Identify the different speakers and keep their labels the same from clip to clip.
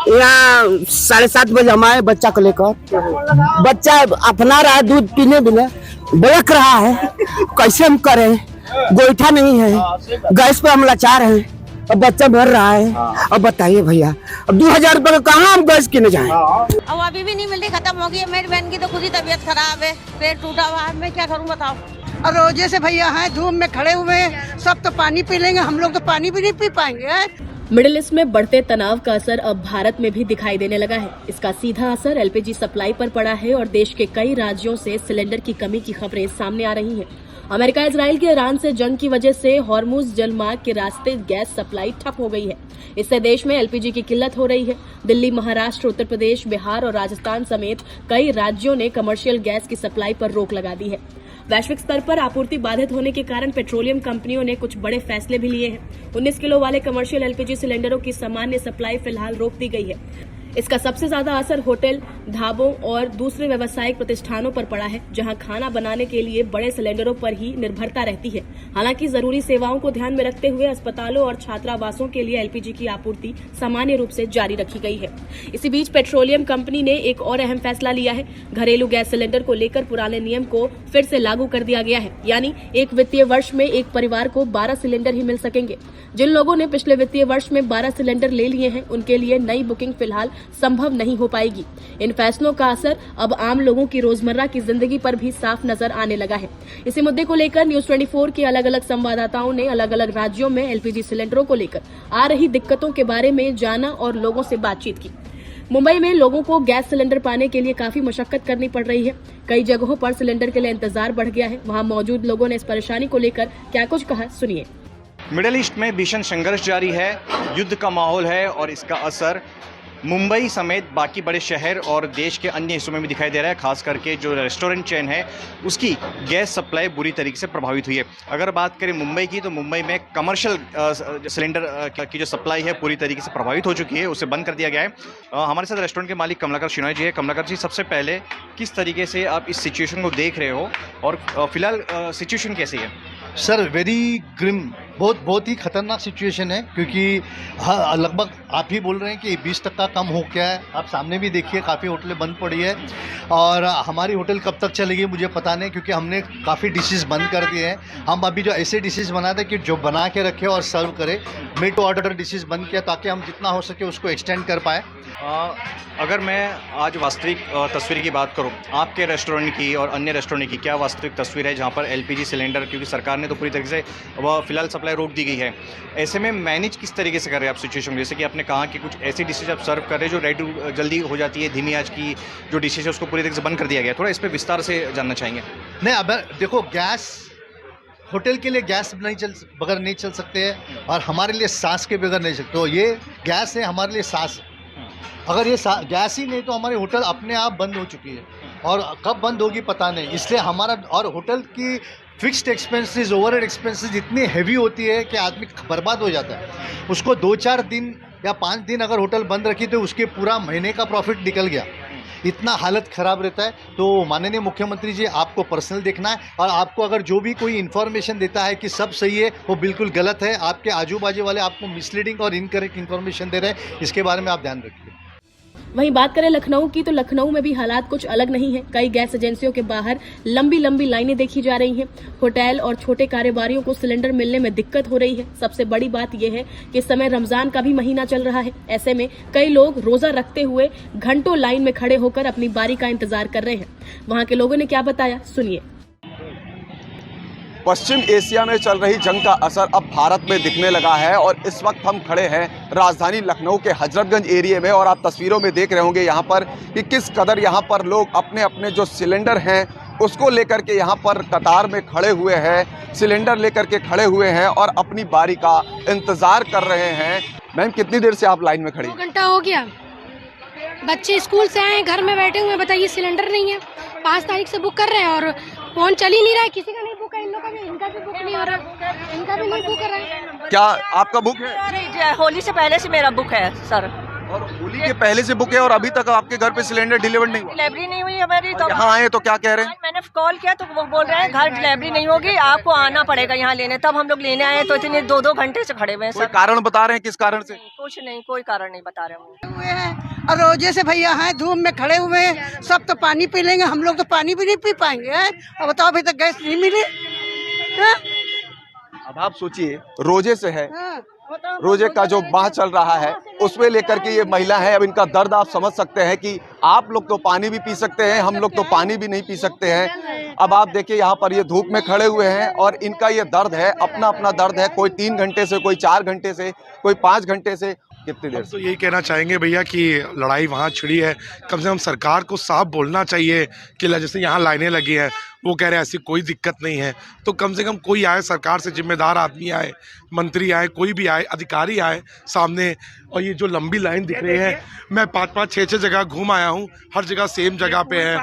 Speaker 1: यहाँ 7:30 बजे हम आए बच्चा को लेकर। बच्चा अपना रहा है, दूध पीने बिना बड़क रहा है। कैसे हम करें? गोईठा नहीं है, गैस पे हम लाचार हैं, अब बच्चा मर रहा है। अब बताइए भैया, अब 2000 रुपये का कहाँ हम गैस किने जाएं?
Speaker 2: अब अभी भी नहीं मिल रही, खत्म हो गई है। मेरी बहन की तो खुद ही तबीयत खराब है, पेट टूटा हुआ है, मैं क्या करूँ बताओ।
Speaker 3: और रोजे से भैया हैं धूप में खड़े हुए हैं, सब तो पानी पी लेंगे, हम लोग तो पानी भी नहीं पी पाएंगे।
Speaker 4: मिडिल ईस्ट में बढ़ते तनाव का असर अब भारत में भी दिखाई देने लगा है। इसका सीधा असर एलपीजी सप्लाई पर पड़ा है और देश के कई राज्यों से सिलेंडर की कमी की खबरें सामने आ रही हैं। अमेरिका इजराइल के ईरान से जंग की वजह से हॉर्मुज जलमार्ग के रास्ते गैस सप्लाई ठप हो गई है। इससे देश में एलपीजी की किल्लत हो रही है। दिल्ली, महाराष्ट्र, उत्तर प्रदेश, बिहार और राजस्थान समेत कई राज्यों ने कमर्शियल गैस की सप्लाई पर रोक लगा दी है। वैश्विक स्तर पर आपूर्ति बाधित होने के कारण पेट्रोलियम कंपनियों ने कुछ बड़े फैसले भी लिए हैं। 19 किलो वाले कमर्शियल एलपीजी सिलेंडरों की सामान्य सप्लाई फिलहाल रोक दी गई है। इसका सबसे ज्यादा असर होटल, ढाबों और दूसरे व्यावसायिक प्रतिष्ठानों पर पड़ा है, जहां खाना बनाने के लिए बड़े सिलेंडरों पर ही निर्भरता रहती है। हालांकि जरूरी सेवाओं को ध्यान में रखते हुए अस्पतालों और छात्रावासों के लिए एलपीजी की आपूर्ति सामान्य रूप से जारी रखी गई है। इसी बीच पेट्रोलियम कंपनी ने एक और अहम फैसला लिया है। घरेलू गैस सिलेंडर को लेकर पुराने नियम को फिर से लागू कर दिया गया है, यानी एक वित्तीय वर्ष में एक परिवार को 12 सिलेंडर ही मिल सकेंगे। जिन लोगों ने पिछले वित्तीय वर्ष में 12 सिलेंडर ले लिए हैं, उनके लिए नई बुकिंग फिलहाल संभव नहीं हो पाएगी। इन फैसलों का असर अब आम लोगों की रोजमर्रा की जिंदगी पर भी साफ नजर आने लगा है। इसी मुद्दे को लेकर न्यूज 24 के अलग अलग संवाददाताओं ने अलग अलग राज्यों में एलपीजी सिलेंडरों को लेकर आ रही दिक्कतों के बारे में जाना और लोगों से बातचीत की। मुंबई में लोगों को गैस सिलेंडर पाने के लिए काफी मशक्कत करनी पड़ रही है। कई जगहों पर सिलेंडर के लिए इंतजार बढ़ गया है। वहां मौजूद लोगों ने इस परेशानी को लेकर क्या कुछ कहा, सुनिए।
Speaker 5: मिडिल ईस्ट में भीषण संघर्ष जारी है, युद्ध का माहौल है और इसका असर मुंबई समेत बाकी बड़े शहर और देश के अन्य हिस्सों में भी दिखाई दे रहा है। खास करके जो रेस्टोरेंट चेन है उसकी गैस सप्लाई बुरी तरीके से प्रभावित हुई है। अगर बात करें मुंबई की, तो मुंबई में कमर्शियल सिलेंडर की जो सप्लाई है पूरी तरीके से प्रभावित हो चुकी है, उसे बंद कर दिया गया है। हमारे साथ रेस्टोरेंट के मालिक कमलाकर शिनोय जी है। कमलाकर जी, सबसे पहले किस तरीके से आप इस सिचुएशन को देख रहे हो और फिलहाल सिचुएशन कैसी है?
Speaker 6: सर, वेरी ग्रिम, बहुत ही खतरनाक सिचुएशन है, क्योंकि हाँ, लगभग आप ही बोल रहे हैं कि 20% कम हो गया है। आप सामने भी देखिए, काफ़ी होटलें बंद पड़ी है और हमारी होटल कब तक चलेगी मुझे पता नहीं, क्योंकि हमने काफ़ी डिशेस बंद कर दिए हैं। हम अभी जो ऐसे डिशेस बनाते हैं कि जो बना के रखे और सर्व करे, मेड टू ऑर्डर डिशेस बंद किया ताकि हम जितना हो सके उसको एक्सटेंड कर पाए।
Speaker 5: अगर मैं आज वास्तविक तस्वीर की बात करूं, आपके रेस्टोरेंट की और अन्य रेस्टोरेंट की क्या वास्तविक तस्वीर है जहां पर एलपीजी सिलेंडर, क्योंकि सरकार ने तो पूरी तरीके से फिलहाल सप्लाई रोक दी गई है, ऐसे में मैनेज किस तरीके से कर रहे हैं आप सिचुएशन? जैसे कि आपने कहा कि कुछ ऐसी डिशेज आप सर्व कर रहे हैं जो रेडी जल्दी हो जाती है, धीमी आंच की जो डिशेज है उसको पूरी तरीके से बंद कर दिया गया। थोड़ा इस पर विस्तार से जानना चाहेंगे।
Speaker 6: नहीं, अब देखो, गैस होटल के लिए गैस बगैर नहीं चल सकते हैं और हमारे लिए सांस के बगैर नहीं सकते। तो ये गैस है हमारे लिए सांस। अगर ये गैस ही नहीं तो हमारी होटल अपने आप बंद हो चुकी है और कब बंद होगी पता नहीं। इसलिए हमारा और होटल की फिक्स्ड एक्सपेंसेस, ओवरहेड एक्सपेंसेस इतनी हैवी होती है कि आदमी बर्बाद हो जाता है। उसको 2-4 दिन या 5 दिन अगर होटल बंद रखी तो उसके पूरा महीने का प्रॉफिट निकल गया। इतना हालत ख़राब रहता है। तो माननीय मुख्यमंत्री जी, आपको पर्सनल देखना है और आपको अगर जो भी कोई इन्फॉर्मेशन देता है कि सब सही है, वो बिल्कुल गलत है। आपके आजू बाजू वाले आपको मिसलीडिंग और इनकरेक्ट इन्फॉर्मेशन दे रहे हैं, इसके बारे में आप ध्यान रखिए।
Speaker 4: वहीं बात करें लखनऊ की, तो लखनऊ में भी हालात कुछ अलग नहीं है। कई गैस एजेंसियों के बाहर लंबी लंबी लाइनें देखी जा रही हैं। होटल और छोटे कारोबारियों को सिलेंडर मिलने में दिक्कत हो रही है। सबसे बड़ी बात यह है कि इस समय रमजान का भी महीना चल रहा है। ऐसे में कई लोग रोजा रखते हुए घंटों लाइन में खड़े होकर अपनी बारी का इंतजार कर रहे हैं। वहां के लोगों ने क्या बताया, सुनिए।
Speaker 7: पश्चिम एशिया में चल रही जंग का असर अब भारत में दिखने लगा है और इस वक्त हम खड़े हैं राजधानी लखनऊ के हजरतगंज एरिया में और आप तस्वीरों में देख रहे होंगे यहाँ पर कि किस कदर यहाँ पर लोग अपने अपने जो सिलेंडर हैं उसको लेकर के यहाँ पर कतार में खड़े हुए हैं, सिलेंडर लेकर के खड़े हुए हैं और अपनी बारी का इंतज़ार कर रहे हैं। मैम, कितनी देर से आप लाइन में खड़ी?
Speaker 8: 2 घंटा हो गया। बच्चे स्कूल से आए, घर में बैठे हुए, बताइए सिलेंडर नहीं है। 5 तारीख से बुक कर रहे हैं और फोन चल ही नहीं रहा है। किसी का नहीं बुक है, इन लोगों का भी, इनका भी बुक नहीं हो रहा, इनका भी नहीं बुक कर रहा है।
Speaker 7: क्या आपका बुक है?
Speaker 2: होली से पहले से मेरा बुक है सर।
Speaker 7: और होली के पहले से बुक है और अभी तक आपके घर पे सिलेंडर डिलीवर नहीं हुआ?
Speaker 9: डिलीवरी नहीं हुई हमारी। तो
Speaker 7: यहाँ आए तो क्या कह रहे हैं?
Speaker 9: मैंने कॉल किया तो वो बोल रहे हैं घर डिलीवरी नहीं होगी, आपको आना पड़ेगा यहाँ लेने। तब हम लोग लेने आए तो इतने 2-2 घंटे से खड़े हुए हैं।
Speaker 7: कोई कारण बता रहे हैं किस कारण से?
Speaker 9: कुछ नहीं, कोई कारण नहीं बता रहे
Speaker 3: हुए हैं और रोजे से भैया हैं धूप में खड़े हुए हैं। सब तो पानी पी लेंगे, हम लोग तो पानी भी नहीं पी पाएंगे। अब बताओ अभी तक गैस नहीं मिली।
Speaker 7: अब आप सोचिए रोजे से है, रोजे का जो माह चल रहा है उसमें लेकर के ये महिला है। अब इनका दर्द आप समझ सकते हैं कि आप लोग तो पानी भी पी सकते हैं, हम लोग तो पानी भी नहीं पी सकते हैं। अब आप देखिए यहाँ पर ये धूप में खड़े हुए हैं और इनका ये दर्द है, अपना अपना दर्द है। कोई 3 घंटे से, कोई 4 घंटे से, कोई 5 घंटे से, कितनी देर
Speaker 10: तो यही कहना चाहेंगे भैया कि लड़ाई वहाँ छिड़ी है, कम से कम सरकार को साफ बोलना चाहिए कि जैसे यहाँ लाइनें लगी हैं, वो कह रहे हैं ऐसी कोई दिक्कत नहीं है, तो कम से कम कोई आए, सरकार से जिम्मेदार आदमी आए, मंत्री आए, कोई भी आए, अधिकारी आए सामने। और ये जो लंबी लाइन दिख रही है, मैं 5-5, 6-6 जगह घूम आया हूँ, हर जगह सेम जगह पे है।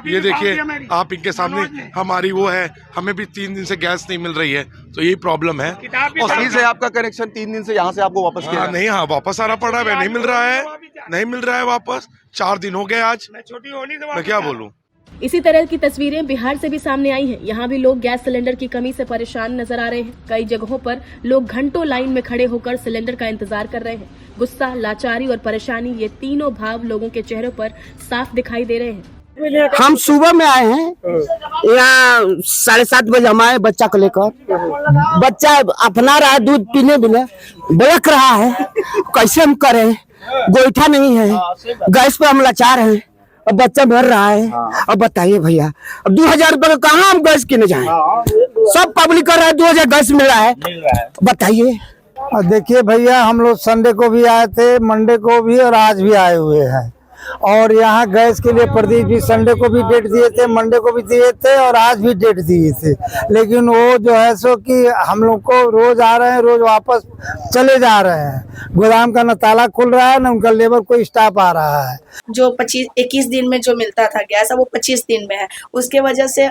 Speaker 10: ये देखिए आप इनके सामने, हमारी वो है, हमें भी 3 दिन से गैस नहीं मिल रही है, तो यही प्रॉब्लम है।
Speaker 7: और सही से आपका कनेक्शन 3 दिन से यहाँ से आपको वापस किया?
Speaker 10: नहीं, हाँ वापस आना पड़ा है, नहीं मिल रहा है, नहीं मिल रहा है वापस। 4 दिन हो गए आज, मैं क्या बोलूँ।
Speaker 4: इसी तरह की तस्वीरें बिहार से भी सामने आई हैं। यहाँ भी लोग गैस सिलेंडर की कमी से परेशान नजर आ रहे हैं। कई जगहों पर लोग घंटों लाइन में खड़े होकर सिलेंडर का इंतजार कर रहे हैं। गुस्सा, लाचारी और परेशानी, ये तीनों भाव लोगों के चेहरों पर साफ दिखाई दे रहे हैं।
Speaker 1: हम सुबह में आए हैं, यहाँ 7:30 बजे हम आए बच्चा को लेकर। बच्चा अपना रहा है दूध पीने बिना, बलक रहा है, कैसे हम करें? गोईठा नहीं है, गैस पे हम लाचार हैं, अब बच्चा मर रहा है। अब बताइए भैया, अब 2000 रुपए का कहाँ हम गैस किने जाएं? सब पब्लिक कर रहा है, 2000 गैस मिल रहा है, बताइए।
Speaker 11: देखिए भैया, हम लोग संडे को भी आए थे, मंडे को भी और आज भी आए हुए हैं। और यहाँ गैस के लिए प्रदीप भी संडे को भी डेट दिए थे, मंडे को भी दिए थे और आज भी डेट दिए थे। लेकिन वो जो है सो कि हम लोग को रोज आ रहे हैं, रोज वापस चले जा रहे हैं। गोदाम का न ताला खुल रहा है, न उनका लेबर कोई स्टाफ आ रहा है।
Speaker 12: जो 21 दिन में जो मिलता था गैस, अब वो 25 दिन में है। उसके वजह से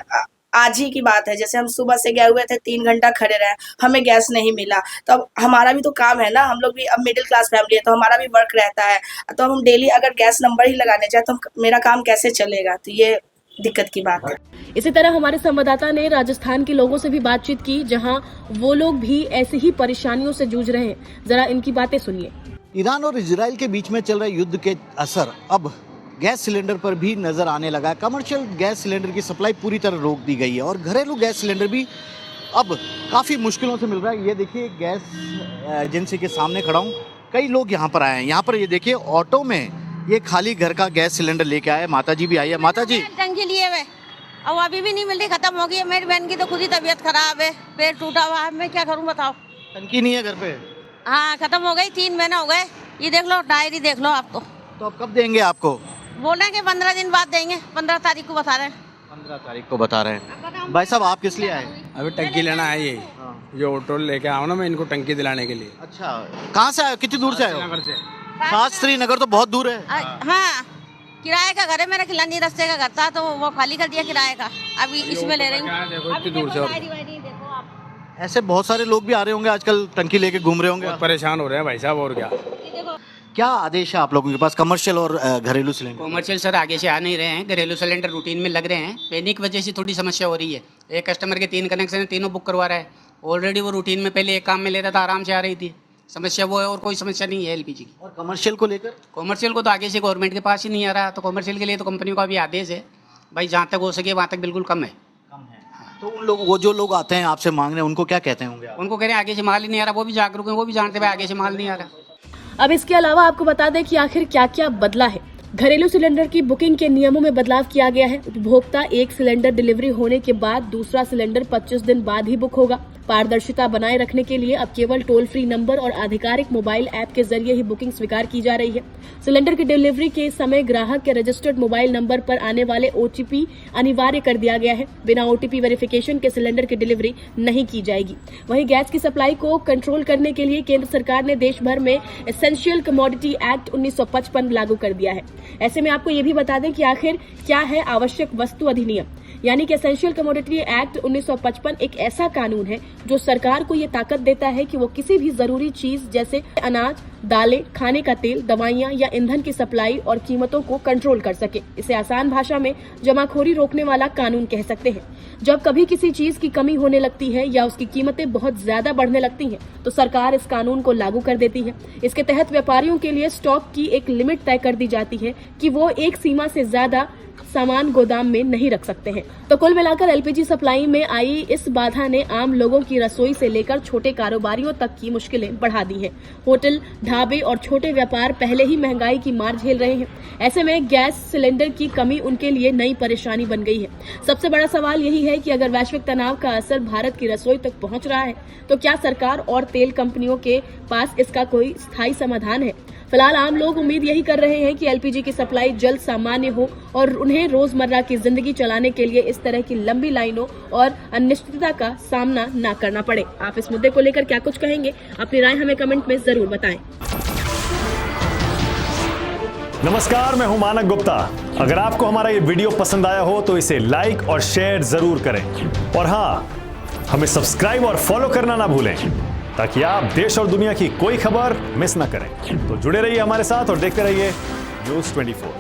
Speaker 12: आज ही की बात है, जैसे हम सुबह से गए हुए थे, 3 घंटा खड़े रहे, हमें गैस नहीं मिला। तो अब हमारा भी तो काम है ना, हम लोग भी अब मिडिल क्लास फैमिली है, तो हमारा भी वर्क रहता है। तो हम डेली अगर गैस नंबर ही लगाने जाए तो मेरा काम कैसे चलेगा? तो ये दिक्कत की बात है।
Speaker 4: इसी तरह हमारे संवाददाता ने राजस्थान के लोगों से भी बातचीत की, जहां वो लोग भी ऐसी ही परेशानियों से जूझ रहे हैं। जरा इनकी बातें सुनिए।
Speaker 13: ईरान और इजराइल के बीच में चल रहे युद्ध के असर अब गैस सिलेंडर पर भी नजर आने लगा है। कमर्शियल गैस सिलेंडर की सप्लाई पूरी तरह रोक दी गई है और घरेलू गैस सिलेंडर भी अब काफ़ी मुश्किलों से मिल रहा है। ये देखिए, गैस एजेंसी के सामने खड़ा हूँ, कई लोग यहाँ पर आए हैं। यहाँ पर ये देखिए, ऑटो में ये खाली घर का गैस सिलेंडर लेके आए। माता जी भी आई है। माता जी,
Speaker 2: टंकी लिए हुए अब अभी भी नहीं मिल रही, खत्म हो गई है। मेरी बहन की तो खुद ही तबीयत खराब है, पेट टूटा हुआ है, मैं क्या करूँ बताओ?
Speaker 13: टंकी नहीं है घर पे?
Speaker 2: हाँ, खत्म हो गई, 3 महीने हो गए। ये देख लो, डायरी देख लो आप।
Speaker 13: तो अब कब देंगे आपको?
Speaker 2: बोल रहे हैं कि 15 दिन बाद देंगे, 15 तारीख को बता रहे हैं।
Speaker 13: 15 तारीख को बता रहे हैं। भाई साहब, आप किस लिए आए?
Speaker 14: अभी टंकी लेना है। ये ऑटो लेके आओ ना मैं इनको टंकी दिलाने के लिए।
Speaker 13: अच्छा, कहाँ से आए? कितनी दूर से आए?
Speaker 14: नगर से।
Speaker 13: शास्त्री नगर तो बहुत दूर है।
Speaker 2: हाँ, किराए का घर है मेरा, खिलानी रास्ते का घर था तो वो खाली कर दिया किराए का, अभी इसमें ले रही हूँ।
Speaker 13: ऐसे बहुत सारे लोग भी आ रहे होंगे आजकल, टंकी लेके घूम रहे होंगे,
Speaker 14: परेशान हो रहे हैं भाई साहब। और
Speaker 13: क्या आदेश है आप लोगों के पास कमर्शियल और घरेलू सिलेंडर?
Speaker 15: कमर्शियल सर आगे से आ नहीं रहे हैं, घरेलू सिलेंडर रूटीन में लग रहे हैं। पैनिक वजह से थोड़ी समस्या हो रही है। एक कस्टमर के 3 कनेक्शन है, तीनों बुक करवा रहा है। ऑलरेडी वो रूटीन में पहले एक काम में लेता था, आराम से आ रही थी। समस्या वो है और कोई समस्या नहीं है एलपीजी की।
Speaker 13: और कमर्शियल को लेकर?
Speaker 15: कमर्शियल को तो आगे से गवर्नमेंट के पास ही नहीं आ रहा, तो कमर्शियल के लिए तो कंपनियों का भी आदेश है भाई, जहाँ तक हो सके वहाँ तक बिल्कुल कम है।
Speaker 13: तो उन लोग, वो जो लोग आते हैं आपसे मांगने, उनको क्या कहते होंगे?
Speaker 15: उनको कह रहे हैं आगे से माल ही नहीं आ रहा। वो भी जागरूक है, वो भी जानते हैं आगे से माल नहीं आ रहा।
Speaker 4: अब इसके अलावा आपको बता दें कि आखिर क्या क्या बदला है। घरेलू सिलेंडर की बुकिंग के नियमों में बदलाव किया गया है। उपभोक्ता 1 सिलेंडर डिलीवरी होने के बाद दूसरा सिलेंडर 25 दिन बाद ही बुक होगा। पारदर्शिता बनाए रखने के लिए अब केवल टोल फ्री नंबर और आधिकारिक मोबाइल ऐप के जरिए ही बुकिंग स्वीकार की जा रही है। सिलेंडर की डिलीवरी के समय ग्राहक के रजिस्टर्ड मोबाइल नंबर पर आने वाले OTP अनिवार्य कर दिया गया है। बिना OTP वेरिफिकेशन के सिलेंडर की डिलीवरी नहीं की जाएगी। वहीं गैस की सप्लाई को कंट्रोल करने के लिए केंद्र सरकार ने देश भर में एसेंशियल कमोडिटी एक्ट 1955 लागू कर दिया है। ऐसे में आपको ये भी बता दें कि आखिर क्या है आवश्यक वस्तु अधिनियम, यानी कि एसेंशियल कमोडिटी एक्ट 1955 एक ऐसा कानून है जो सरकार को ये ताकत देता है कि वो किसी भी जरूरी चीज जैसे अनाज, दालें, खाने का तेल, दवाइयां या ईंधन की सप्लाई और कीमतों को कंट्रोल कर सके। इसे आसान भाषा में जमाखोरी रोकने वाला कानून कह सकते हैं। जब कभी किसी चीज की कमी होने लगती है या उसकी कीमतें बहुत ज्यादा बढ़ने लगती हैं, तो सरकार इस कानून को लागू कर देती है। इसके तहत व्यापारियों के लिए स्टॉक की एक लिमिट तय कर दी जाती है कि वो एक सीमा से ज्यादा सामान गोदाम में नहीं रख सकते हैं। तो कुल मिलाकर एलपीजी सप्लाई में आई इस बाधा ने आम लोगों की रसोई से लेकर छोटे कारोबारियों तक की मुश्किलें बढ़ा दी हैं। होटल, ढाबे और छोटे व्यापार पहले ही महंगाई की मार झेल रहे हैं। ऐसे में गैस सिलेंडर की कमी उनके लिए नई परेशानी बन गई है। सबसे बड़ा सवाल यही है कि अगर वैश्विक तनाव का असर भारत की रसोई तक पहुंच रहा है, तो क्या सरकार और तेल कंपनियों के पास इसका कोई स्थायी समाधान है? फिलहाल आम लोग उम्मीद यही कर रहे हैं कि एलपीजी की सप्लाई जल्द सामान्य हो और उन्हें रोजमर्रा की जिंदगी चलाने के लिए इस तरह की लंबी लाइनों और अनिश्चितता का सामना न करना पड़े। आप इस मुद्दे को लेकर क्या कुछ कहेंगे? अपनी राय हमें कमेंट में जरूर बताएं।
Speaker 16: नमस्कार, मैं हूं मानक गुप्ता। अगर आपको हमारा ये वीडियो पसंद आया हो तो इसे लाइक और शेयर जरूर करें, और हाँ, हमें सब्सक्राइब और फॉलो करना ना भूलें ताकि आप देश और दुनिया की कोई खबर मिस ना करें। तो जुड़े रहिए हमारे साथ और देखते रहिए न्यूज़ 24।